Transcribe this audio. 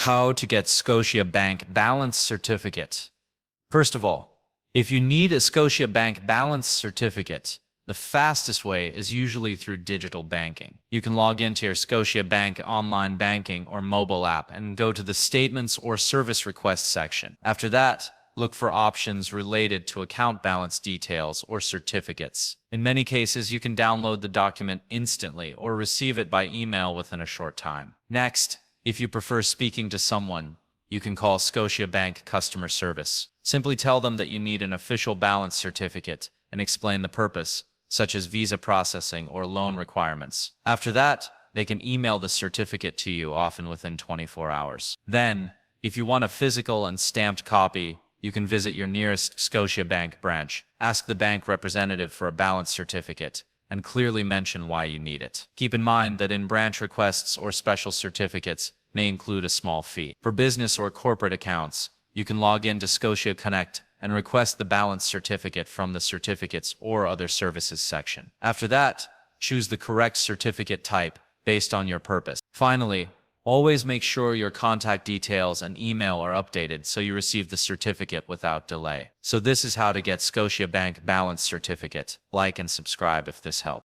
How to get Scotiabank balance certificate. First of all, if you need a Scotiabank balance certificate, the fastest way is usually through digital banking. You can log into your Scotiabank online banking or mobile app and go to the Statements or Service Requests section. After that, look for options related to account balance details or certificates. In many cases, you can download the document instantly or receive it by email within a short time. Next, if you prefer speaking to someone, you can call Scotiabank customer service. Simply tell them that you need an official balance certificate and explain the purpose, such as visa processing or loan requirements. After that, they can email the certificate to you, often within 24 hours. Then, if you want a physical and stamped copy, you can visit your nearest Scotiabank branch, ask the bank representative for a balance certificate, and clearly mention why you need it. Keep in mind that in-branch requests or special certificates may include a small fee. For business or corporate accounts, you can log into Scotia Connect and request the balance certificate from the Certificates or Other Services section. After that, choose the correct certificate type based on your purpose. Finally, always make sure your contact details and email are updated so you receive the certificate without delay. So this is how to get Scotiabank balance certificate. Like and subscribe if this helped.